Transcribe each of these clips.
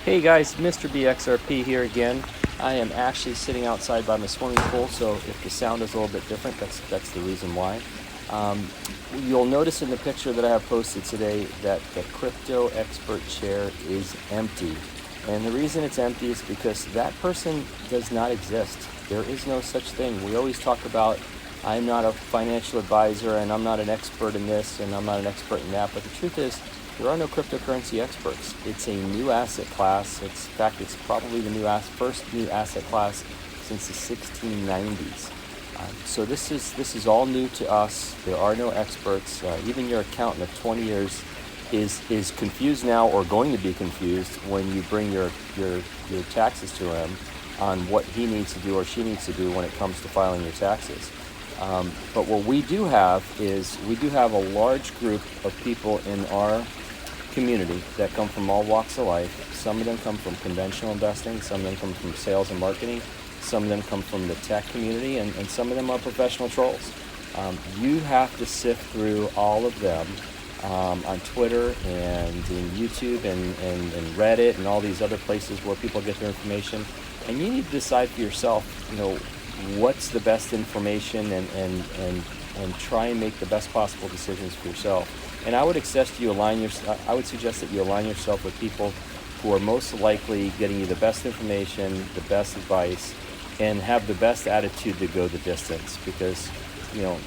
Hey guys, Mr. BXRP here again. I am actually sitting outside by my swimming pool, so if the sound is a little bit different, that's the reason why. You'll notice in the picture that I have posted today that the crypto expert chair is empty. And the reason it's empty is because that person does not exist. There is no such thing. We always talk about, I'm not a financial advisor and I'm not an expert in this and I'm not an expert in that, but the truth is, there are no cryptocurrency experts. It's a new asset class. In fact, it's probably the first new asset class since the 1690s. So this is all new to us. There are no experts. Even your accountant of 20 years is confused now, or going to be confused when you bring your taxes to him on what he needs to do or she needs to do when it comes to filing your taxes. But what we do have is a large group of people in our community that come from all walks of life. Some of them come from conventional investing, some of them come from sales and marketing, some of them come from the tech community, and some of them are professional trolls. You have to sift through all of them on Twitter and in YouTube and Reddit and all these other places where people get their information, and you need to decide for yourself, what's the best information and try and make the best possible decisions for yourself. And I would suggest that you align yourself with people who are most likely getting you the best information, the best advice, and have the best attitude to go the distance. Because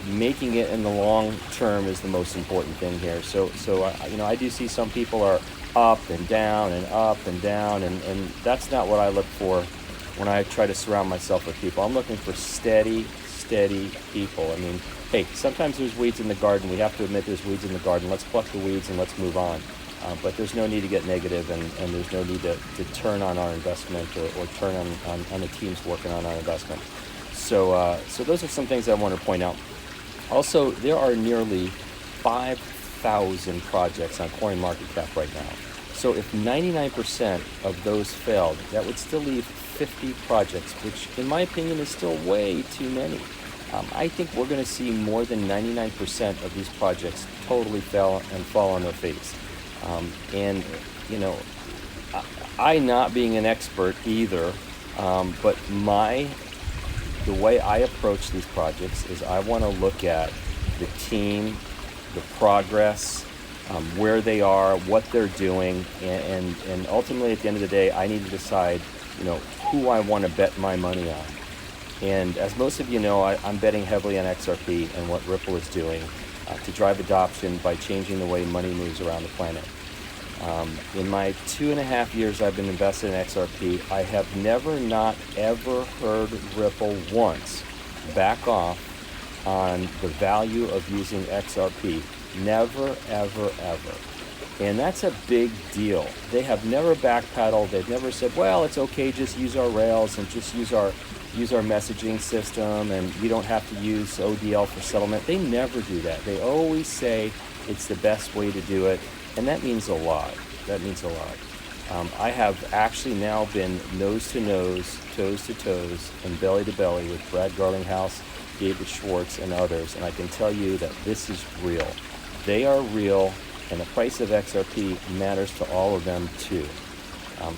making it in the long term is the most important thing here. So I do see some people are up and down and up and down, and that's not what I look for when I try to surround myself with people. I'm looking for steady people. I mean, hey, sometimes there's weeds in the garden. We have to admit there's weeds in the garden. Let's pluck the weeds and let's move on. But there's no need to get negative, and there's no need to turn on our investment or turn on the teams working on our investment. So those are some things I want to point out. Also, there are nearly 5,000 projects on CoinMarketCap right now. So if 99% of those failed, that would still leave 50 projects, which in my opinion is still way too many. I think we're going to see more than 99% of these projects totally fail and fall on their face. I not being an expert either, but the way I approach these projects is I want to look at the team, the progress, where they are, what they're doing, and ultimately at the end of the day, I need to decide, who I want to bet my money on. And as most of you know, I'm betting heavily on XRP and what Ripple is doing to drive adoption by changing the way money moves around the planet. In my 2.5 years I've been invested in XRP, I have never, not ever heard Ripple once back off on the value of using XRP. Never, ever, ever. And that's a big deal. They have never backpedaled. They've never said, well, it's okay, just use our rails and just use our messaging system, and you don't have to use ODL for settlement. They never do that. They always say it's the best way to do it, and that means a lot. I have actually now been nose to nose, toes to toes, and belly to belly with Brad Garlinghouse, David Schwartz, and others, and I can tell you that this is real. They are real, and the price of XRP matters to all of them too.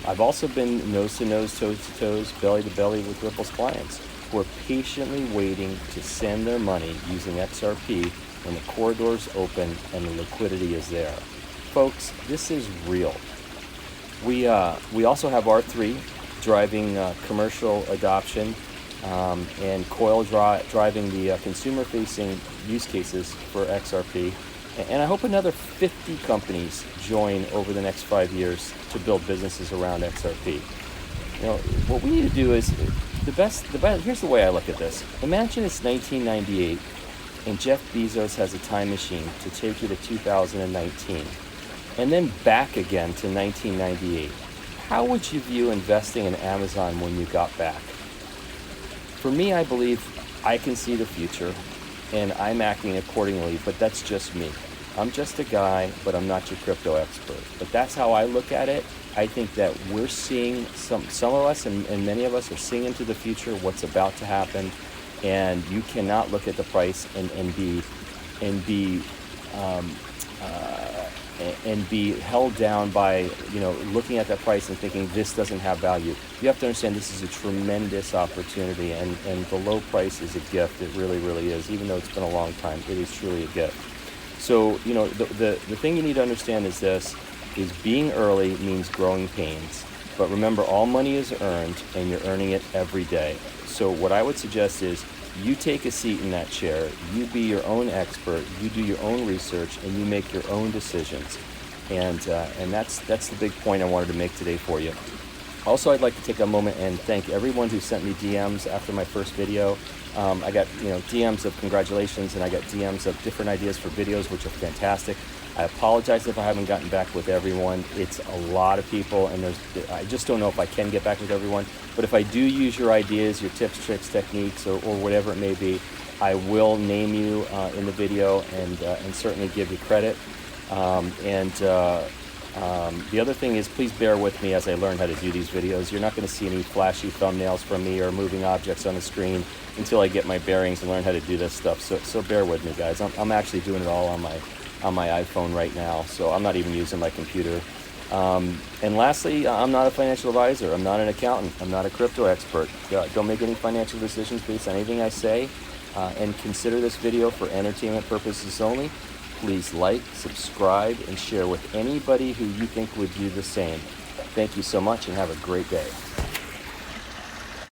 I've also been nose to nose, toes to toes, belly to belly with Ripple's clients who are patiently waiting to send their money using XRP when the corridors open and the liquidity is there. Folks, this is real. We also have R3 driving commercial adoption, and Coil driving the consumer-facing use cases for XRP. And I hope another 50 companies join over the next 5 years to build businesses around XRP. What we need to do is here's the way I look at this. Imagine it's 1998 and Jeff Bezos has a time machine to take you to 2019 and then back again to 1998. How would you view investing in Amazon when you got back? For me, I believe I can see the future, and I'm acting accordingly, but that's just me. I'm just a guy, but I'm not your crypto expert. But that's how I look at it. I think that we're seeing, some of us and many of us are seeing into the future what's about to happen, and you cannot look at the price and be and be held down by, you know, looking at that price and thinking this doesn't have value. You have to understand this is a tremendous opportunity, and the low price is a gift. It really, really is. Even though it's been a long time, it is truly a gift. So, you know, the thing you need to understand is this, is being early means growing pains. But remember, all money is earned, and you're earning it every day. So what I would suggest is you take a seat in that chair, you be your own expert, you do your own research, and you make your own decisions. And that's the big point I wanted to make today for you. Also, I'd like to take a moment and thank everyone who sent me DMs after my first video. I got, you know, DMs of congratulations, and I got DMs of different ideas for videos, which are fantastic. I apologize if I haven't gotten back with everyone. It's a lot of people, and I just don't know if I can get back with everyone. But if I do use your ideas, your tips, tricks, techniques, or whatever it may be, I will name you in the video and certainly give you credit. The other thing is, please bear with me as I learn how to do these videos. You're not going to see any flashy thumbnails from me or moving objects on the screen until I get my bearings and learn how to do this stuff. So bear with me, guys. I'm actually doing it all on my iPhone right now, so I'm not even using my computer. And lastly, I'm not a financial advisor. I'm not an accountant. I'm not a crypto expert. Don't make any financial decisions based on anything I say, and consider this video for entertainment purposes only. Please like, subscribe, and share with anybody who you think would do the same. Thank you so much, and have a great day.